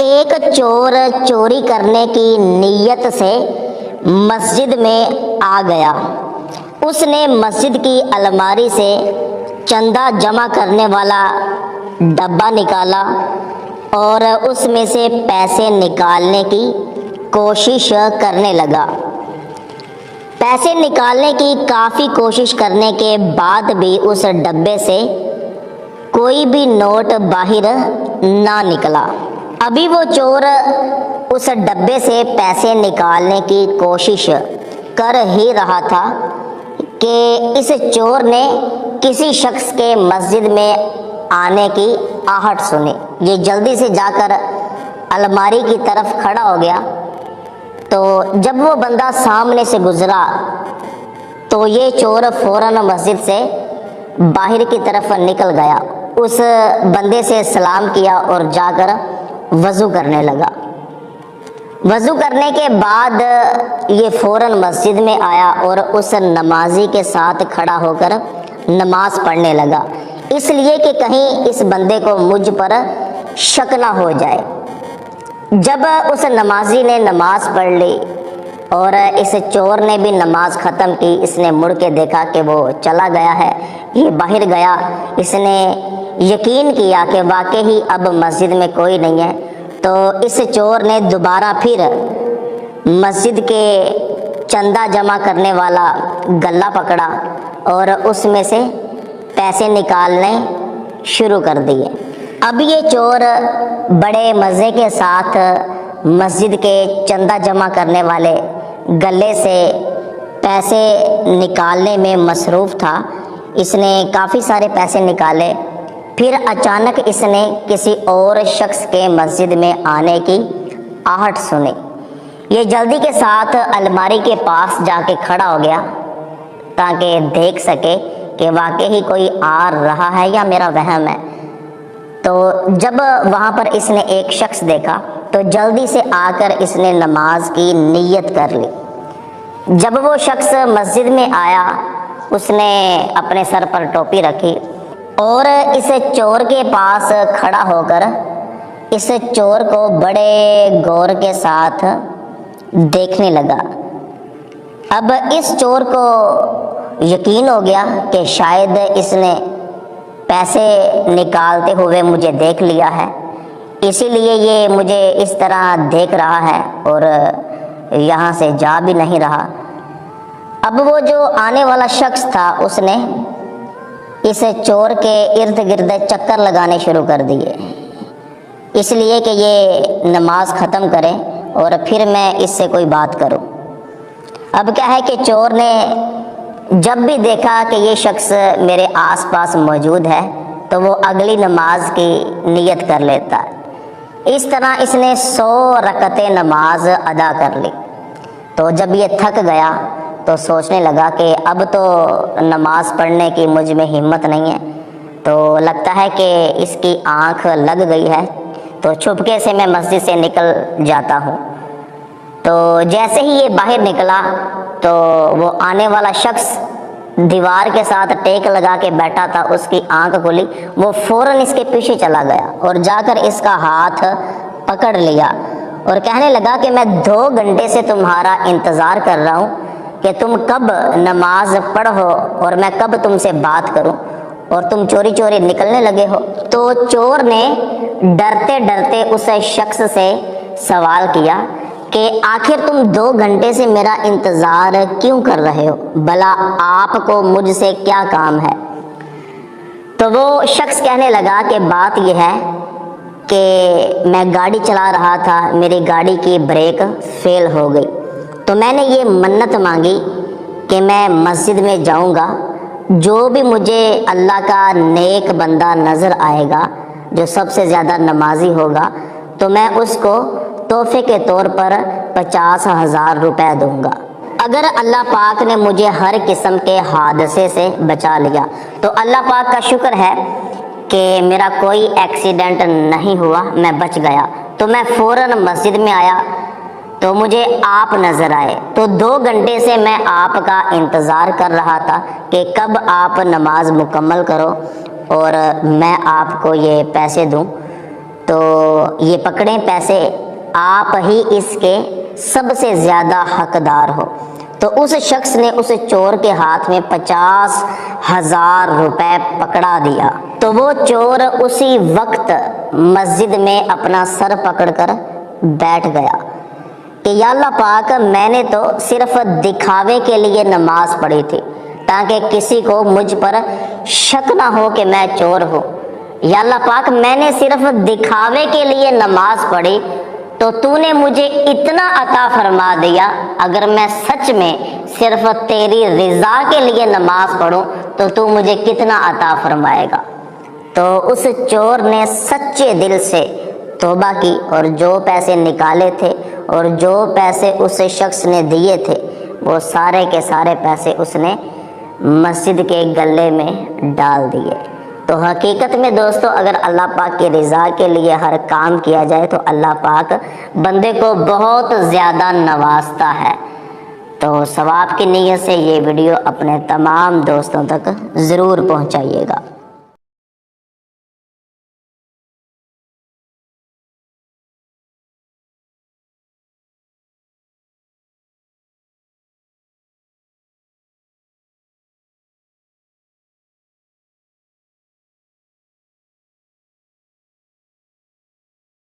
ایک چور چوری کرنے کی نیت سے مسجد میں آ گیا۔ اس نے مسجد کی الماری سے چندہ جمع کرنے والا ڈبہ نکالا اور اس میں سے پیسے نکالنے کی کوشش کرنے لگا۔ پیسے نکالنے کی کافی کوشش کرنے کے بعد بھی اس ڈبے سے کوئی بھی نوٹ باہر نہ نکلا۔ ابھی وہ چور اس ڈبے سے پیسے نکالنے کی کوشش کر ہی رہا تھا کہ اس چور نے کسی شخص کے مسجد میں آنے کی آہٹ سنی۔ یہ جلدی سے جا کر الماری کی طرف کھڑا ہو گیا، تو جب وہ بندہ سامنے سے گزرا تو یہ چور فوراً مسجد سے باہر کی طرف نکل گیا، اس بندے سے سلام کیا اور جا کر وضو کرنے لگا۔ وضو کرنے کے بعد یہ فوراً مسجد میں آیا اور اس نمازی کے ساتھ کھڑا ہو کر نماز پڑھنے لگا، اس لیے کہ کہیں اس بندے کو مجھ پر شک نہ ہو جائے۔ جب اس نمازی نے نماز پڑھ لی اور اس چور نے بھی نماز ختم کی، اس نے مڑ کے دیکھا کہ وہ چلا گیا ہے، یہ باہر گیا۔ اس نے یقین کیا کہ واقعی اب مسجد میں کوئی نہیں ہے، تو اس چور نے دوبارہ پھر مسجد کے چندہ جمع کرنے والا گلا پکڑا اور اس میں سے پیسے نکالنے شروع کر دیے۔ اب یہ چور بڑے مزے کے ساتھ مسجد کے چندہ جمع کرنے والے گلے سے پیسے نکالنے میں مصروف تھا۔ اس نے کافی سارے پیسے نکالے، پھر اچانک اس نے کسی اور شخص کے مسجد میں آنے کی آہٹ سنی۔ یہ جلدی کے ساتھ الماری کے پاس جا کے کھڑا ہو گیا تاکہ دیکھ سکے کہ واقعی کوئی آ رہا ہے یا میرا وہم ہے۔ تو جب وہاں پر اس نے ایک شخص دیکھا تو جلدی سے آ کر اس نے نماز کی نیت کر لی۔ جب وہ شخص مسجد میں آیا، اس نے اپنے سر پر ٹوپی رکھی اور اس چور کے پاس کھڑا ہو کر اس چور کو بڑے غور کے ساتھ دیکھنے لگا۔ اب اس چور کو یقین ہو گیا کہ شاید اس نے پیسے نکالتے ہوئے مجھے دیکھ لیا ہے، اسی لیے یہ مجھے اس طرح دیکھ رہا ہے اور یہاں سے جا بھی نہیں رہا۔ اب وہ جو آنے والا شخص تھا، اس نے اس چور کے ارد گرد چکر لگانے شروع کر دیے، اس لیے کہ یہ نماز ختم کرے اور پھر میں اس سے کوئی بات کروں۔ اب کیا ہے کہ چور نے جب بھی دیکھا کہ یہ شخص میرے آس پاس موجود ہے تو وہ اگلی نماز کی نیت کر لیتا ہے۔ اس طرح اس نے 100 رکعتیں نماز ادا کر لی۔ تو جب یہ تھک گیا تو سوچنے لگا کہ اب تو نماز پڑھنے کی مجھ میں ہمت نہیں ہے، تو لگتا ہے کہ اس کی آنکھ لگ گئی ہے، تو چھپکے سے میں مسجد سے نکل جاتا ہوں۔ تو جیسے ہی یہ باہر نکلا تو وہ آنے والا شخص دیوار کے ساتھ ٹیک لگا کے بیٹھا تھا، اس کی آنکھ کھلی، وہ فوراً اس کے پیچھے چلا گیا اور جا کر اس کا ہاتھ پکڑ لیا اور کہنے لگا کہ میں 2 گھنٹے سے تمہارا انتظار کر رہا ہوں کہ تم کب نماز پڑھو اور میں کب تم سے بات کروں، اور تم چوری چوری نکلنے لگے ہو۔ تو چور نے ڈرتے ڈرتے اس شخص سے سوال کیا کہ آخر تم 2 گھنٹے سے میرا انتظار کیوں کر رہے ہو؟ بھلا آپ کو مجھ سے کیا کام ہے؟ تو وہ شخص کہنے لگا کہ بات یہ ہے کہ میں گاڑی چلا رہا تھا، میری گاڑی کی بریک فیل ہو گئی، تو میں نے یہ منت مانگی کہ میں مسجد میں جاؤں گا، جو بھی مجھے اللہ کا نیک بندہ نظر آئے گا جو سب سے زیادہ نمازی ہوگا، تو میں اس کو تحفے کے طور پر 50,000 روپے دوں گا۔ اگر اللہ پاک نے مجھے ہر قسم کے حادثے سے بچا لیا تو اللہ پاک کا شکر ہے کہ میرا کوئی ایکسیڈنٹ نہیں ہوا، میں بچ گیا۔ تو میں فوراً مسجد میں آیا تو مجھے آپ نظر آئے، تو 2 گھنٹے سے میں آپ کا انتظار کر رہا تھا کہ کب آپ نماز مکمل کرو اور میں آپ کو یہ پیسے دوں۔ تو یہ پکڑیں پیسے، آپ ہی اس کے سب سے زیادہ حقدار ہو۔ تو اس شخص نے اس چور کے ہاتھ میں 50,000 روپے پکڑا دیا۔ تو وہ چور اسی وقت مسجد میں اپنا سر پکڑ کر بیٹھ گیا کہ یا اللہ پاک، میں نے تو صرف دکھاوے کے لیے نماز پڑھی تھی تاکہ کسی کو مجھ پر شک نہ ہو کہ میں چور ہوں۔ یا اللہ پاک، میں نے صرف دکھاوے کے لیے نماز پڑھی تو تو نے مجھے اتنا عطا فرما دیا، اگر میں سچ میں صرف تیری رضا کے لیے نماز پڑھوں تو تو مجھے کتنا عطا فرمائے گا۔ تو اس چور نے سچے دل سے توبہ کی اور جو پیسے نکالے تھے اور جو پیسے اس شخص نے دیے تھے وہ سارے کے سارے پیسے اس نے مسجد کے گلے میں ڈال دیے۔ تو حقیقت میں دوستو، اگر اللہ پاک کی رضا کے لیے ہر کام کیا جائے تو اللہ پاک بندے کو بہت زیادہ نوازتا ہے۔ تو ثواب کی نیت سے یہ ویڈیو اپنے تمام دوستوں تک ضرور پہنچائیے گا۔